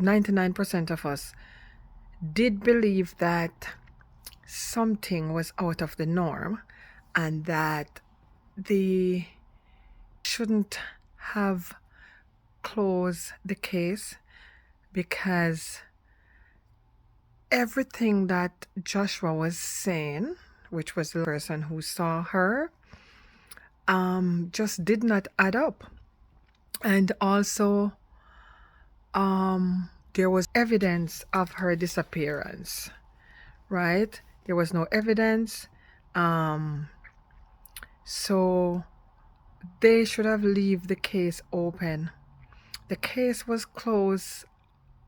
99% of us did believe that something was out of the norm and that they shouldn't have closed the case, because everything that Joshua was saying, which was the person who saw her, just did not add up. And also, there was evidence of her disappearance, right? There was no evidence. So they should have left the case open. The case was closed,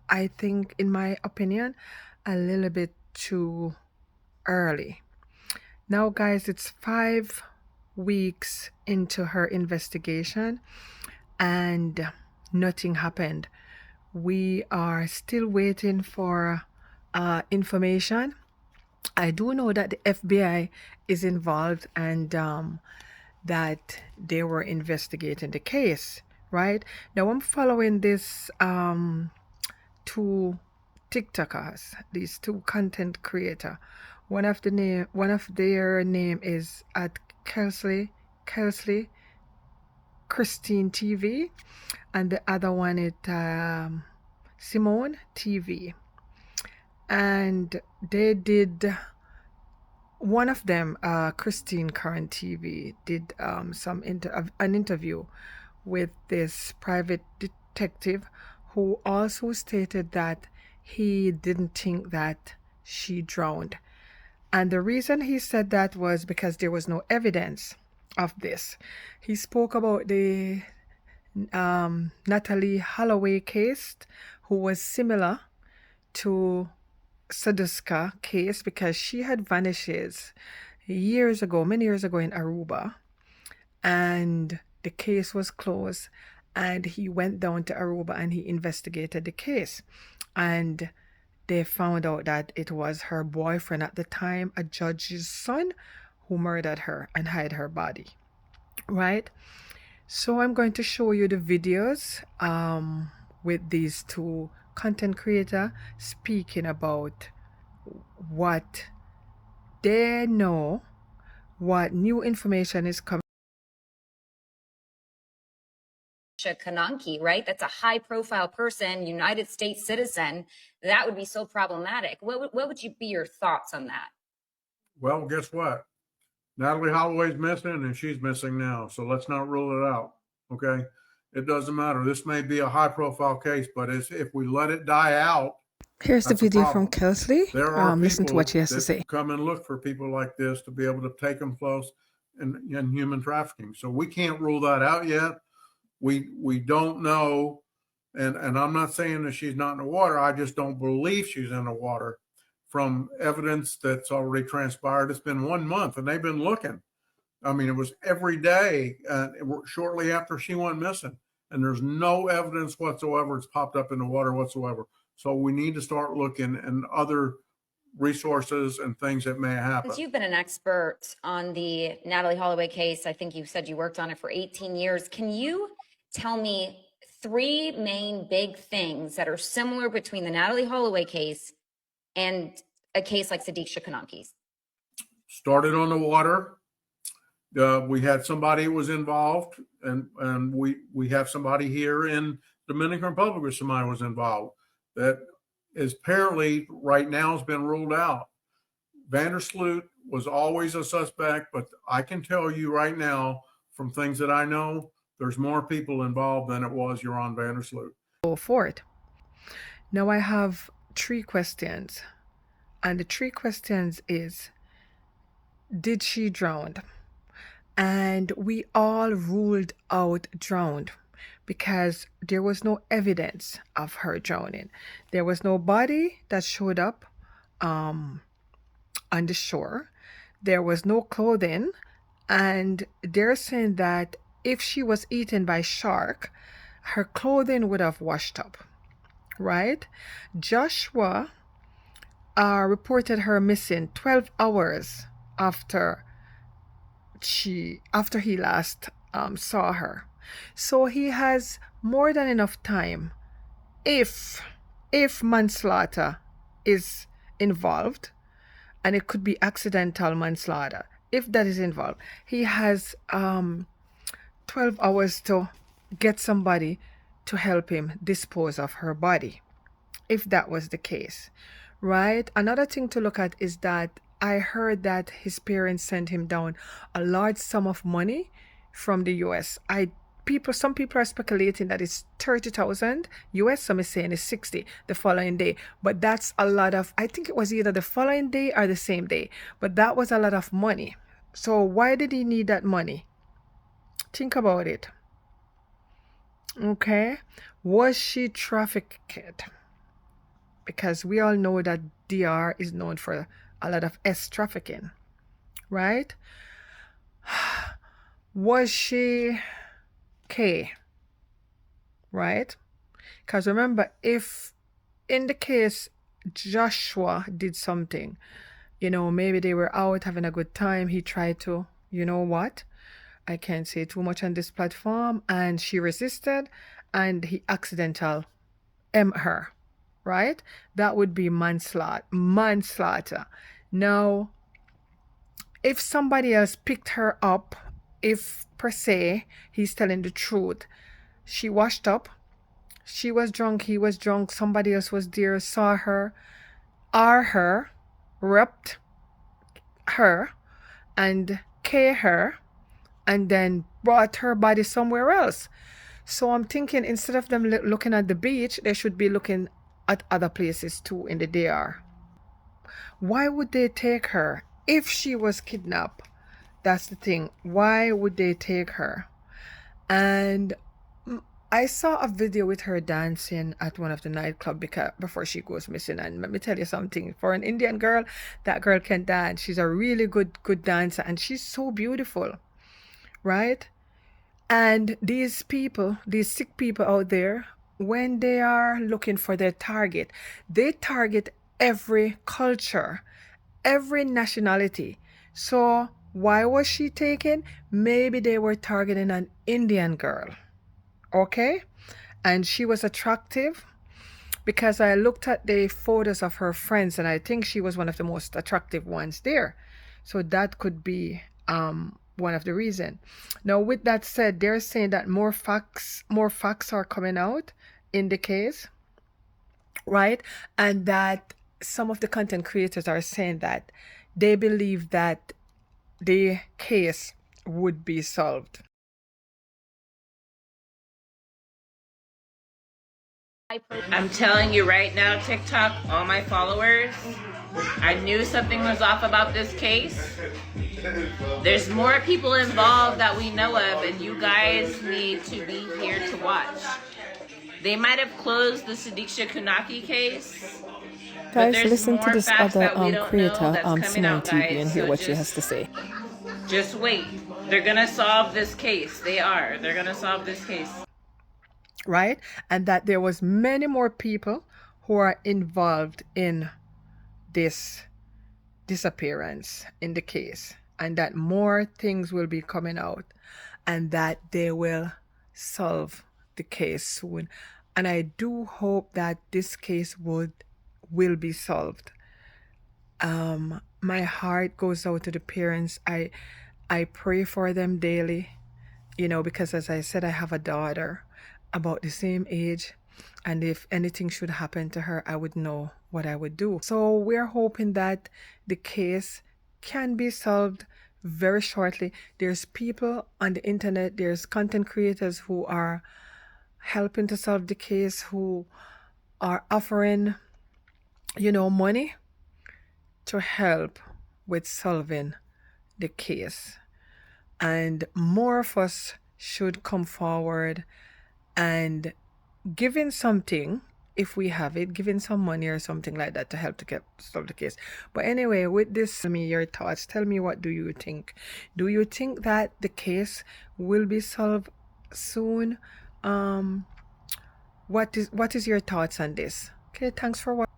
I think, in my opinion, a little bit too early. Now, guys, it's 5 weeks into her investigation and nothing happened. We are still waiting for information. I do know that the FBI is involved and that they were investigating the case, right? Now I'm following this two TikTokers, these two content creator. One of their name is at Kelsey Christine TV, and the other one is Simone TV. And they did, one of them, Christine Current TV, did an interview with this private detective who also stated that he didn't think that she drowned. And the reason he said that was because there was no evidence of this. He spoke about the Natalie Holloway case, who was similar to Sudiksha case, because she had vanishes many years ago in Aruba, and the case was closed, and he went down to Aruba and he investigated the case, and they found out that it was her boyfriend at the time, a judge's son, who murdered her and hid her body, right? So I'm going to show you the videos with these two content creator speaking about what they know, what new information is coming. Konanki, right? That's a high-profile person, United States citizen. That would be so problematic. What would be your thoughts on that? Well, guess what? Natalie Holloway's missing, and she's missing now. So let's not rule it out. Okay, it doesn't matter. This may be a high-profile case, but if we let it die out. Here's the video from Kelsey. There are listen to what she has to that say. come and look for people like this to be able to take them close in human trafficking. So we can't rule that out yet. We don't know, and I'm not saying that she's not in the water. I just don't believe she's in the water from evidence that's already transpired. It's been 1 month, and they've been looking. I mean, it was every day shortly after she went missing, and there's no evidence whatsoever it's popped up in the water whatsoever. So we need to start looking and other resources and things that may happen. Since you've been an expert on the Natalie Holloway case, I think you said you worked on it for 18 years. Can you tell me 3 main big things that are similar between the Natalie Holloway case and a case like Sudiksha Konanki's? Started on the water. We had somebody who was involved, and we have somebody here in Dominican Republic where somebody was involved. That is apparently right now has been ruled out. Vandersloot was always a suspect, but I can tell you right now from things that I know, there's more people involved than it was Joran Vandersloot. Go for it. Now I have 3 questions, and the 3 questions is, did she drown? And we all ruled out drowned because there was no evidence of her drowning. There was no body that showed up on the shore. There was no clothing, and they're saying that if she was eaten by shark, her clothing would have washed up, right? Joshua reported her missing 12 hours after he last saw her. So he has more than enough time if if manslaughter is involved, and it could be accidental manslaughter, if that is involved, he has 12 hours to get somebody to help him dispose of her body, if that was the case, right? Another thing to look at is that I heard that his parents sent him down a large sum of money from the US. Some people are speculating that it's 30,000 US, some is saying it's 60 the following day, but that's a lot of, I think it was either the following day or the same day, but that was a lot of money. So why did he need that money? Think about it. Okay, was she trafficked? Because we all know that DR is known for a lot of trafficking, right? Was she K, right? Because remember, if in the case Joshua did something, maybe they were out having a good time, he tried to, you know what, I can't say too much on this platform, and she resisted and he accidental her, right? That would be manslaughter. Now, if somebody else picked her up, if per se he's telling the truth, she washed up, she was drunk, he was drunk, somebody else was there, saw her, raped her and her, and then brought her body somewhere else. So I'm thinking, instead of them looking at the beach, they should be looking at other places too in the DR. Why would they take her if she was kidnapped? That's the thing. Why would they take her? And I saw a video with her dancing at one of the nightclubs before she goes missing. And let me tell you something. For an Indian girl, that girl can dance. She's a really good dancer, and she's so beautiful, right? And these sick people out there, when they are looking for their target, they target every culture, every nationality. So why was she taken? Maybe they were targeting an Indian girl, okay? And she was attractive, because I looked at the photos of her friends, and I think she was one of the most attractive ones there. So that could be one of the reasons. Now, with that said, they're saying that more facts are coming out in the case, right? And that some of the content creators are saying that they believe that the case would be solved. I'm telling you right now, TikTok, all my followers, I knew something was off about this case. There's more people involved that we know of, and you guys need to be here to watch. They might have closed the Sudiksha Konanki case. Guys, listen to this other creator, Simone TV, and hear what she has to say. Just wait. They're gonna solve this case. They're gonna solve this case. Right? And that there was many more people who are involved in this disappearance in the case, and that more things will be coming out, and that they will solve the case soon. And I do hope that this case will be solved. My heart goes out to the parents. I pray for them daily, because as I said, I have a daughter about the same age, and if anything should happen to her, I would know what I would do. So we're hoping that the case can be solved very shortly. There's people on the internet, there's content creators who are helping to solve the case, who are offering, money to help with solving the case. And more of us should come forward and giving something, if we have it, giving some money or something like that to help to solve the case. But anyway, with this, tell me your thoughts. Tell me, what do you think? Do you think that the case will be solved soon? What is your thoughts on this? Okay, thanks for watching.